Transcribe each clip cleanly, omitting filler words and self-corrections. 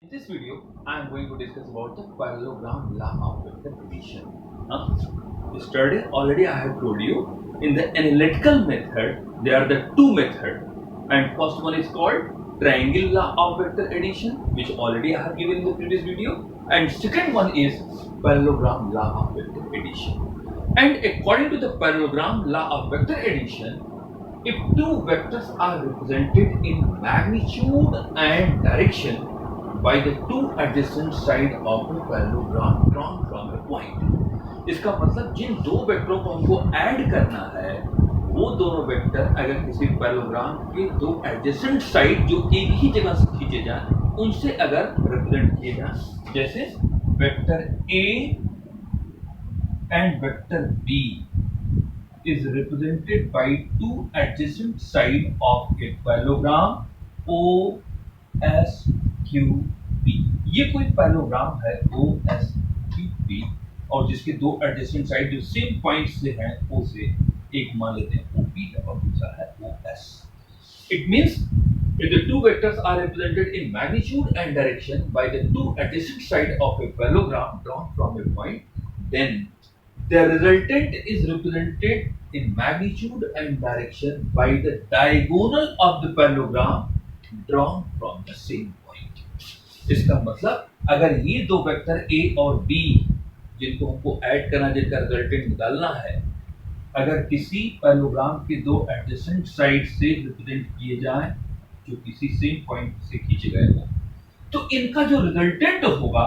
In this video, I am going to discuss about the parallelogram law of vector addition. Yesterday, already I have told you in the analytical method there are the two methods, and first one is called triangle law of vector addition, which already I have given in the previous video, and second one is parallelogram law of vector addition. And according to the parallelogram law of vector addition, if two vectors are represented in magnitude and direction by the two adjacent side of a parallelogram drawn from a point, इसका मतलब जिन दो वेक्टरों को हमको add करना है वो दोनों vector अगर किसी पैरेललोग्राम के दो एडजेसेंट साइड जो एक ही जगह से खींचे जाएं उनसे अगर रिप्रेजेंट किए जाएं, जैसे vector A and vector B is represented by two adjacent side of a parallelogram OSQP। ये कोई पैरेललोग्राम है OSQP और जिसके दो एडजेसेंट साइड जो सेम पॉइंट से हैं O से, एक मान लेते हैं OP है और दूसरा है OS। It means if the two vectors are represented in magnitude and direction by the two adjacent side of a parallelogram drawn from a point, then the resultant is represented in magnitude and direction by the diagonal of the parallelogram drawn from the same point। इसका मतलब अगर ये दो vector A और B जिनको हमको add करना, जिनका रिजल्टेंट निकालना है, अगर किसी पैरेललोग्राम के दो एडजेसेंट साइड से रिप्रेजेंट किए जाएं जो किसी सेम पॉइंट से खींचे गए हों, तो इनका जो रिजल्टेंट होगा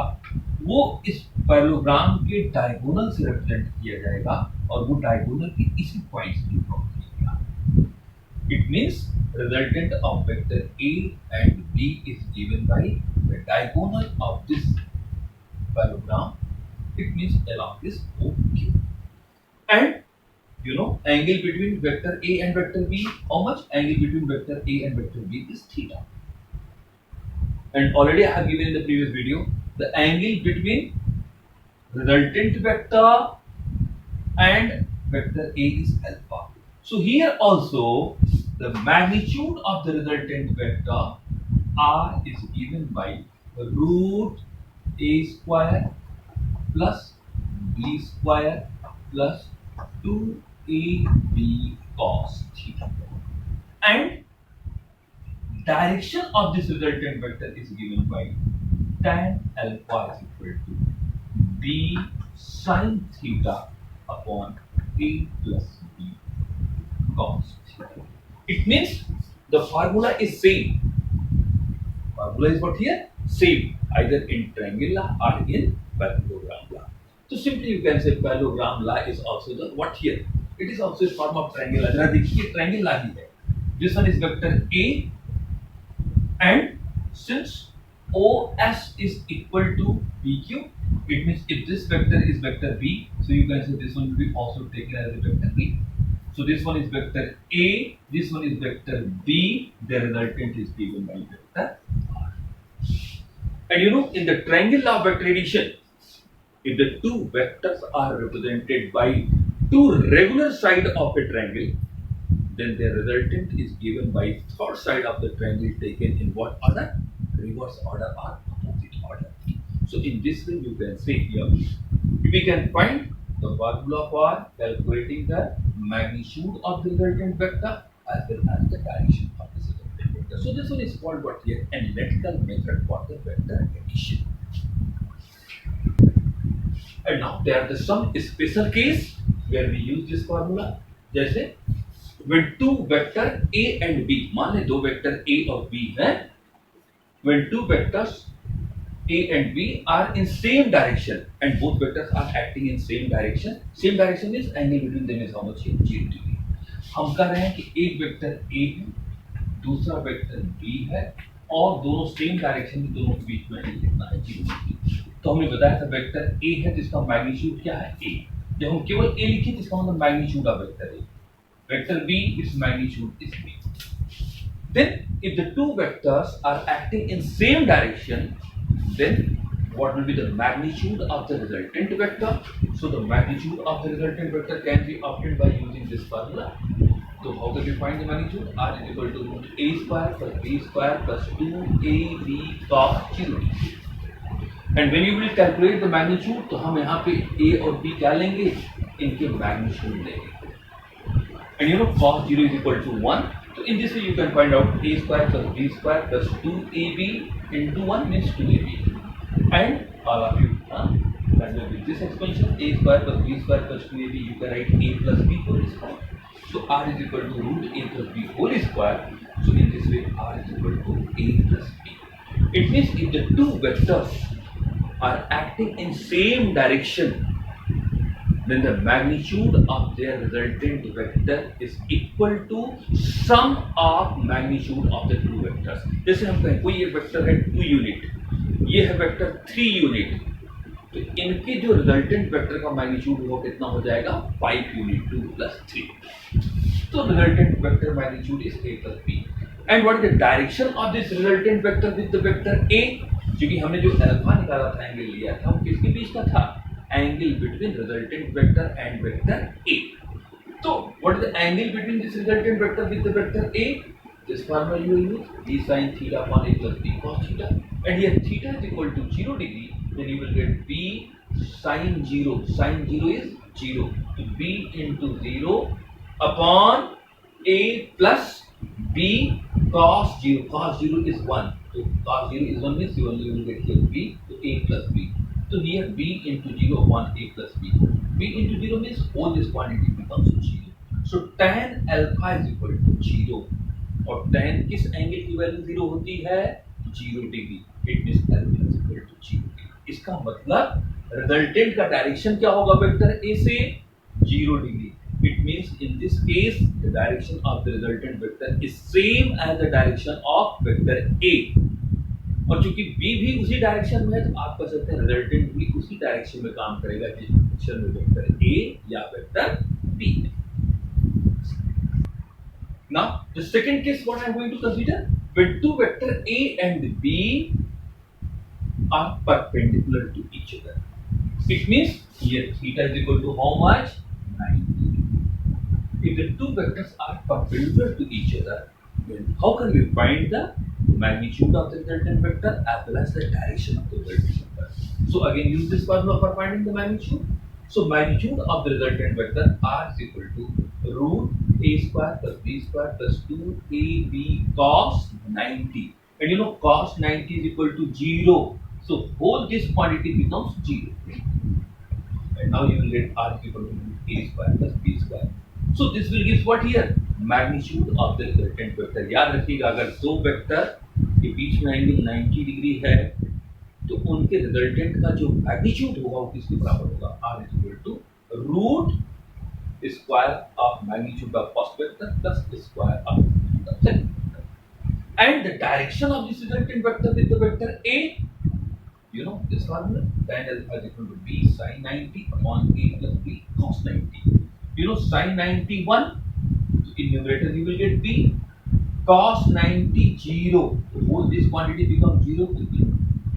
वो इस पैरेललोग्राम के डायगोनल से रिप्रेजेंट किया जाएगा और वो डायगोनल के इसी पॉइंट से ड्रॉ किया जाएगा। It means resultant of vector A and B is given by the diagonal of this parallelogram. It means along this OQ, and you know angle between vector A and vector B, how much angle between vector A and vector B is theta, and already I have given in the previous video the angle between resultant vector and vector A is alpha. So here also the magnitude of the resultant vector R is given by root A square plus B square plus 2AB cos theta, and direction of this resultant vector is given by tan alpha is equal to B sin theta upon A plus B cos theta. It means the formula is same. Formula is what here? Same, either in triangle law or in parallelogram law. So simply you can say parallelogram law is also the what here? It is also a form of triangle law. जरा देखिए triangle law ही है. This one is vector A, and since OS is equal to PQ, it means if this vector is vector B, so you can say this one will be also taken as a vector B. So this one is vector A, this one is vector B, the resultant is given by vector R. And you know, in the triangle law of vector addition, if the two vectors are represented by two regular sides of a triangle, then their resultant is given by third side of the triangle taken in what order? Reverse order or opposite order. So in this way you can say here, we can find the formula for calculating the magnitude of the resultant vector as well as the direction of the resultant vector. So this one is called what here? Analytical method for the vector addition. And now there are some special case where we use this formula. जैसे when two vector A and B, मान ले दो vector A और B हैं, when two vectors A and B are in same direction and both vectors are acting in same direction is angle between them is how much? 0 degree। हम कह रहे हैं कि एक वेक्टर A है, दूसरा वेक्टर B है और दोनों सेम डायरेक्शन में, दोनों के बीच में एंगल कितना है? 0 डिग्री। तो हमने बताया था वेक्टर A है जिसका मैग्नीट्यूड क्या है? A। जब हम केवल A लिखें तो इसका मतलब magnitude of vector A। Vector B, its magnitude is B. Then, if the two vectors are acting in same direction, then what will be the magnitude of the resultant vector? So the magnitude of the resultant vector can be obtained by using this formula. So how can we find the magnitude? R is equal to root a square plus b square plus 2ab cos 0. And when you will calculate the magnitude, तो हम यहाँ पे a और b क्या लेंगे? इनके magnitude लेंगे. And you know cos 0 is equal to 1. So in this way you can find out a square plus b square plus 2ab into 1 means 2ab. And all of you, with this expansion, a square plus b square plus 2ab, you can write a plus b whole square. So r is equal to root a plus b whole square. So in this way, r is equal to a plus b. It means if the two vectors are acting in same direction, then the magnitude of their resultant vector is equal to sum of magnitude of the two vectors. जैसे हम कहें कोई एक vector है 2 unit, ये है vector 3 unit, तो इनके जो रिजल्टेंट वेक्टर का मैग्नीट्यूड वो कितना हो जाएगा 5 यूनिट 2 plus 3. तो resultant vector magnitude is a plus b. And what is the direction of this resultant vector with the vector a? क्योंकि हमने जो अल्फा निकाला था, एंगल लिया था, वो किसके बीच का था? Angle between resultant vector and vector a. तो what is the angle between this resultant vector with the vector a? This formula you will use b sin theta upon a plus b cos theta, and here theta is equal to 0 degree, then you will get b sin 0. Sin 0 is 0, so b into 0 upon a plus b cos 0. Cos 0 is 1, so cos 0 is 1 means you will get here b, so a plus b. So here b into 0 upon a plus b. B into 0 means all this quantity becomes 0. So tan alpha is equal to 0. और tan किस angle की value 0 होती है? 0 degree. It means alpha is equal to 0 degree. इसका मतलब resultant का direction क्या होगा वेक्टर a से? 0 degree. It means in this case the direction of the resultant vector is same as the direction of vector a. और चूंकि b भी उसी डायरेक्शन में है, तो आप कह सकते हैं रिजल्टेंट भी उसी डायरेक्शन में काम करेगा जिस डायरेक्शन में वेक्टर a या वेक्टर b है. Now, the second case what I am going to consider, when two vector A and B are perpendicular to each other. It means here theta is equal to how much? 90. If the two vectors are perpendicular to each other, then how can we find the magnitude of the resultant vector as well as the direction of the resultant vector? So again use this formula for finding the magnitude. So magnitude of the resultant vector r is equal to root a square plus b square plus 2ab cos 90. And you know cos 90 is equal to 0. So whole this quantity becomes 0. And now you will get r is equal to a square plus b square. So this will give what here? Magnitude of the resultant vector. याद रखिएगा अगर दो vector के बीच में angle 90 degree है, तो उनके resultant का जो मैग्नीट्यूड होगा वो किसके बराबर होगा? r is equal to root square of magnitude of first vector plus square of the second vector. And the direction of this resultant vector with the vector a, you know this formula, tan alpha is equal to b sin 90 upon a plus b cos 90. You know sin 91, in numerator you will get b, cos 90 0. So both this quantity becomes 0, will be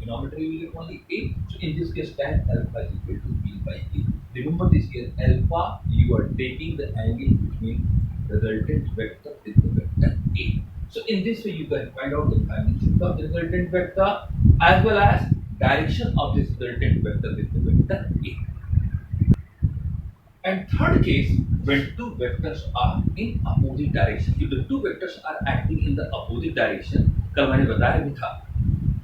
denominator you will get only a. So in this case tan alpha is equal to b by a. Remember this here, alpha, you are taking the angle between resultant vector with the vector a. So in this way you can find out the magnitude of the resultant vector as well as direction of this resultant vector with the vector a. And third case, when two vectors are in opposite direction. If the two vectors are acting in the opposite direction, कल मैंने बताया भी था,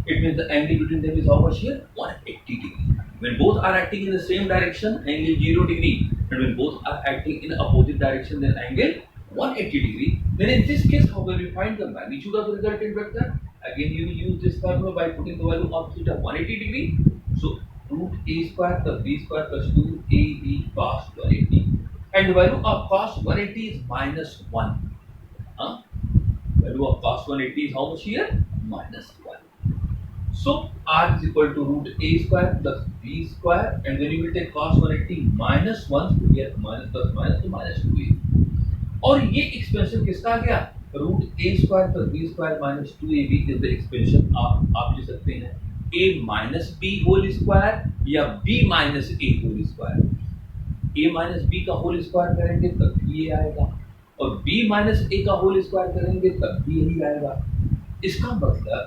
it means the angle between them is how much here? 180 degree. When both are acting in the same direction, angle 0 degree. And when both are acting in opposite direction, then angle 180 degree. Then in this case, how will we find the magnitude of the resultant vector? Again, you will use this formula by putting the value of theta 180 degree. So root a square plus b square plus 2ab cos 180. And the value of cos 180 is minus 1. Value of cos 180 is how much here? Minus 1. So r is equal to root a square plus b square, and then you will take cos 180 minus 1, so here minus plus minus to minus 2a. और ये expansion किसका आ गया? Root a square plus b square minus 2ab is the expansion आप ले सकते हैं a minus b whole square या b minus a whole square. a minus b का whole square करेंगे तब भी ये आएगा, और b माइनस ए का होल स्क्वायर करेंगे तब भी यही आएगा। इसका मतलब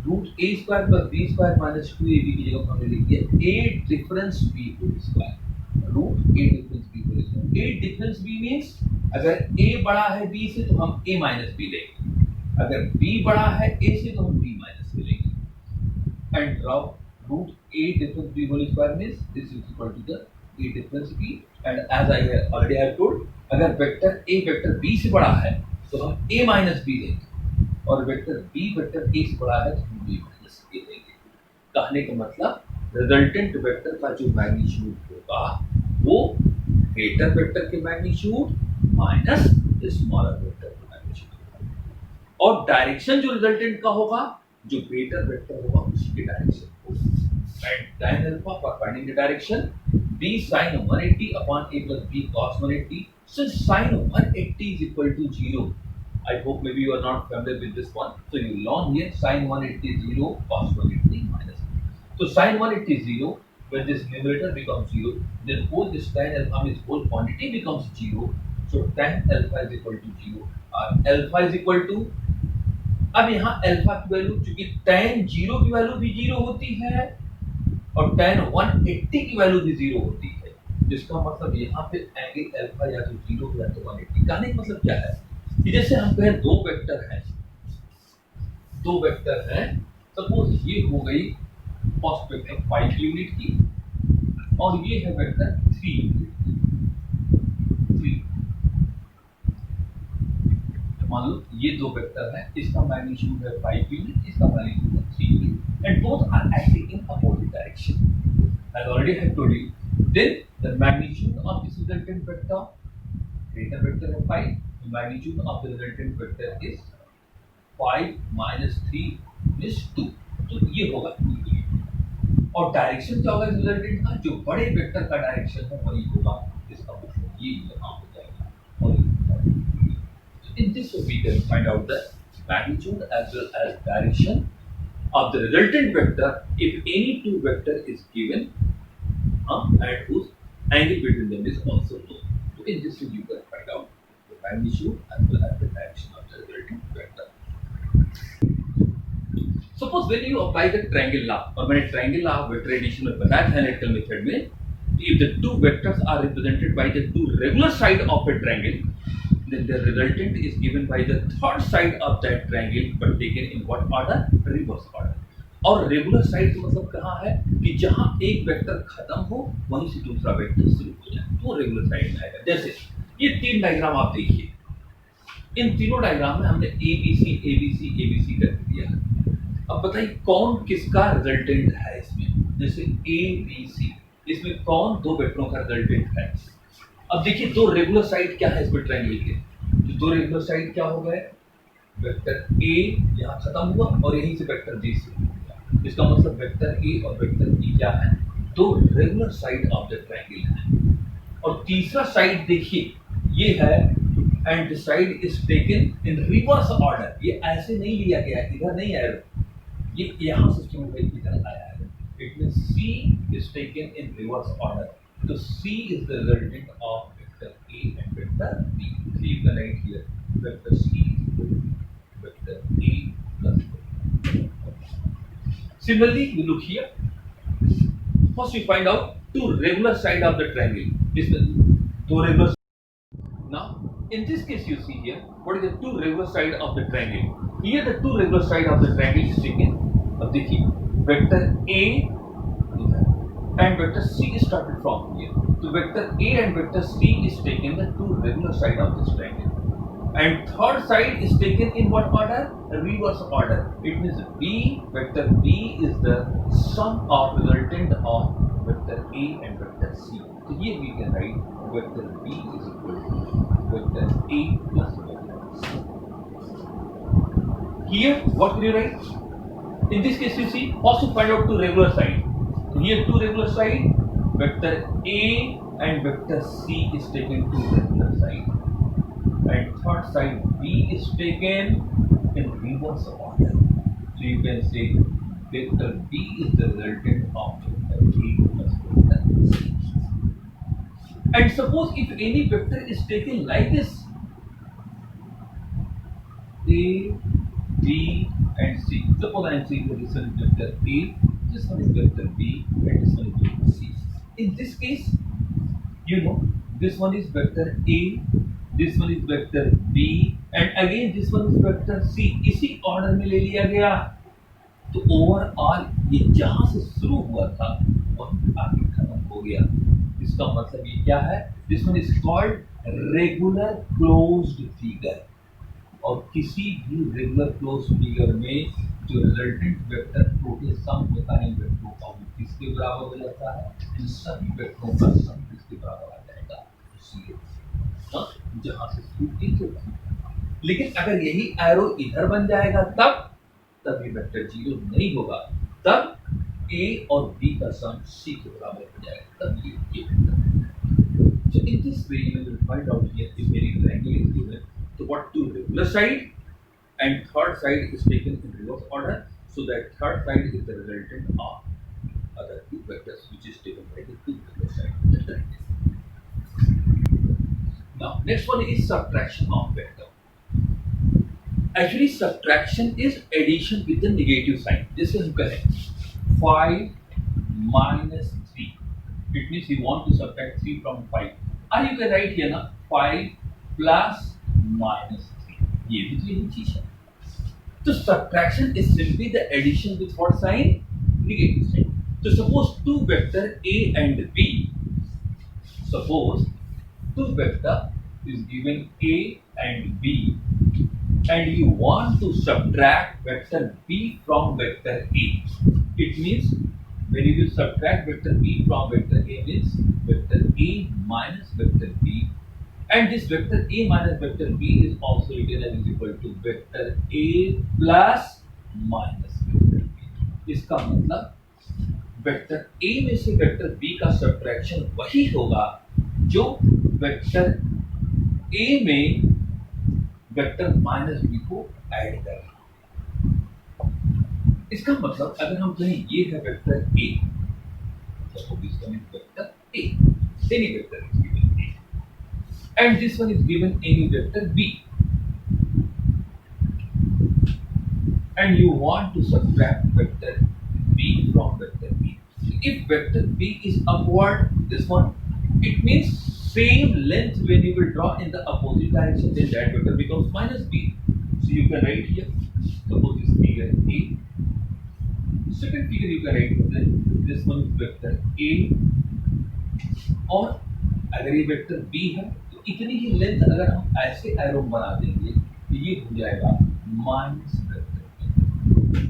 root A square plus B square minus 2ab की जगह हमने लिख दिया A difference b whole square, root A difference b whole square. A difference b means अगर a बड़ा है b से तो हम a माइनस b लेंगे, अगर b बड़ा है a से तो हम b माइनस b लेंगे। And root a difference b whole square means this is equal to the a difference b, and as I have already have told, अगर vector a vector b से बड़ा है तो हम a माइनस b लेंगे, और vector b vector a से बड़ा है तो हम b माइनस a लेंगे। कहने का मतलब रिजल्टेंट वेक्टर का जो मैग्नीट्यूड होगा वो ग्रेटर वेक्टर के मैग्नीट्यूड माइनस स्मॉलर वेक्टर के मैग्नीट्यूड होगा, और डायरेक्शन जो रिजल्टेंट का होगा जो ग्रेटर वेक्टर होगा उसी के डायरेक्शन होगा। And tan alpha for finding the direction, b sin 180 upon a plus b cos 180. Since sin 180 is equal to 0, I hope maybe you are not familiar with this one. So you learn here sin 180 is 0, cos 180 minus 0. So sin 180 is 0, when this numerator becomes 0, then whole this tan alpha means whole quantity becomes 0. So tan alpha is equal to 0. Alpha is equal to, अब यहाँ alpha की value चूंकि tan 0 की value भी 0 होती है और tan 180 की वैल्यू भी 0 होती है, जिसका मतलब यहाँ पे एंगल अल्फा या तो 0 या तो 180। कहने का मतलब क्या है कि जैसे हम कहें दो वेक्टर हैं, सपोज ये हो गई फर्स्ट वेक्टर 5 यूनिट की और ये है वेक्टर 3 यूनिट की। मान लो ये दो वेक्टर है, इसका मैग्नीट्यूड है 5 यूनिट, इसका मैग्नीट्यूड है 3 unit, and both are acting in opposite direction. As already I have told you, then the magnitude of this resultant vector, greater vector है 5, the magnitude of the resultant vector is 5 minus 3 is 2, तो ये होगा 2 unit. और direction क्या होगा इस resultant का, जो बड़े वेक्टर का डायरेक्शन है वही होगा, इसका मतलब ये यहाँ हो जाएगा। और in this way we can find out the magnitude as well as direction of the resultant vector if any two vector is given and whose angle between them is also known. So in this way you can find out the magnitude as well as the direction of the resultant vector. Suppose when you apply the triangle law, और मैंने triangle law vector addition में बताया था analytical method में, if the two vectors are represented by the two regular side of a triangle, then the resultant is given by the third side of that triangle but taken in what order? Reverse order. और regular side का मतलब कहाँ है कि जहाँ एक vector खत्म हो वहीं से दूसरा वेक्टर शुरू हो जाए, तो रेगुलर साइड में आएगा। जैसे ये तीन डायग्राम आप देखिए, इन तीनों डायग्राम में हमने ABC ABC ABC कर दिया है। अब बताइए कौन किसका रिजल्टेंट है इसमें, जैसे ABC इसमें कौन दो वेक्टरों का रिजल्टेंट है। अब देखिए दो रेगुलर साइड क्या है इसमें ट्रायंगल के, तो दो रेगुलर साइड क्या हो गए, वेक्टर A यहाँ खत्म हुआ और यहीं से वेक्टर B से हुआ, इसका मतलब वेक्टर A और वेक्टर B क्या है, दो regular side of the triangle है। और तीसरा साइड देखिए ये है and the side is taken in reverse order, ये ऐसे नहीं लिया गया, इधर नहीं आया, ये यहाँ से शुरू होकर इधर आया है, it means C is taken in reverse order. So C is the resultant of vector A and vector B. So you can write here vector C is vector A plus B. Similarly, you look here. First, we find out two regular side of the triangle. This is two regular. Now, in this case, you see here what is the two regular side of the triangle. Here, the two regular side of the triangle is taken. अब देखिए vector A and vector C is started from here. So vector A and vector C is taken the two regular side of this triangle. And third side is taken in what order? Reverse order. It means B, vector B is the sum of resultant of vector A and vector C. So here we can write vector B is equal to vector A plus vector C. Here what will you write? In this case you see, first to find out two regular side. So here two regular side, vector A and vector C is taken to regular side, and third side B is taken in reverse order. So you can say vector B is the resultant of vector A plus vector C. And suppose if any vector is taken like this, A, B, and C. Suppose I am saying that this one is vector A, this one is vector B, and this one is vector C. In this case, you know, this one is vector A, this one is vector B, and again this one is vector C. इसी order में ले लिया गया, तो overall ये जहां से शुरू हुआ था वहीं आगे खत्म हो गया। इसका मतलब ये क्या है? This one is called regular closed figure. और किसी भी रेगुलर क्लोज्ड फिगर में जो रिजल्टेंट वेक्टर टोटल सम होता है वेक्टरों का, वो किसके बराबर हो जाता है? इन सभी वेक्टरों का सम किसके बराबर आ जाएगा? जहां से शुरू की थी। लेकिन अगर यही एरो इधर बन जाएगा तब ये वेक्टर जीरो नहीं होगा, तब A और B का सम C के बराबर हो जाएगा, तब ये vector. So in this way you will find out here if any triangle is given, so what two regular side and third side is taken in reverse order, so that third side is the resultant of other two vectors which is taken by the two regular side of the triangle. Now next one is subtraction of vector. Actually subtraction is addition with the negative sign. जैसे हम कहें 5 minus 3, it means you want to subtract 3 from 5, or you can write here ना 5 plus minus 3, ये भी तो यही चीज है। तो subtraction is simply the addition with what sign? Negative sign. So suppose two vector A and B, suppose two vector is given A and B, and you want to subtract vector B from vector A. It means when you will subtract vector B from vector A means vector A minus vector B, and this vector A minus vector B is also written as is equal to vector A plus minus vector B. इसका मतलब vector A में से vector B का subtraction वही होगा जो vector A में vector minus B को ऐड कर रहा। इसका मतलब अगर हम कहें ये है vector A, suppose this one is vector A, any vector is given A, and this one is given any vector B, and you want to subtract vector B from vector B. If vector B is upward, this one, it means same length when you will draw in the opposite direction, then that vector becomes minus B. So you can write here, suppose this figure A, second figure you can write here, this one is vector A, और अगर ये vector B है तो इतनी ही length अगर हम ऐसे arrow बना देंगे तो ये हो जाएगा माइनस वेक्टर B,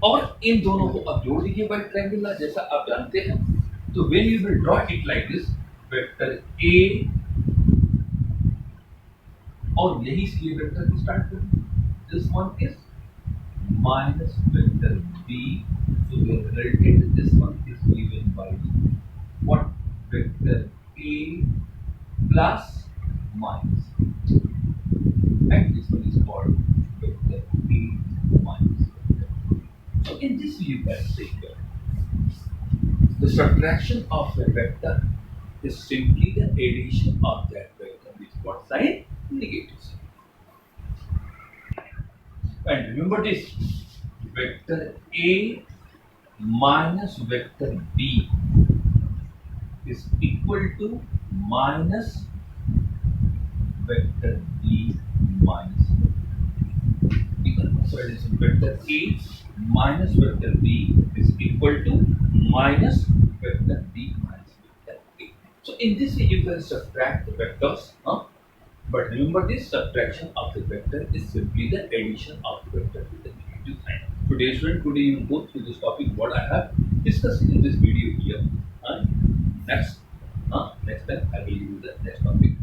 और इन दोनों को अब जोड़ दीजिए बाय ट्रायंगल, जैसा आप जानते हैं। तो when you will draw it like this, vector A, और यही से ये वेक्टर को स्टार्ट करें, this one is minus vector B, so the resultant this one is given by what? Vector A plus minus, and this one is called vector A minus vector. So in this way you can say here the subtraction of a vector is simply the addition of that vector with what sign? Negative sign. And remember this, vector A minus vector B is equal to minus vector B minus so it is vector A minus vector B is equal to minus vector B minus vector A. So in this way you can subtract the vectors, but remember this subtraction of the vector is simply the addition of the vector with the negative sign. So dear student, today you will go through this topic what I have discussed in this video here. Next time I will give you the next topic.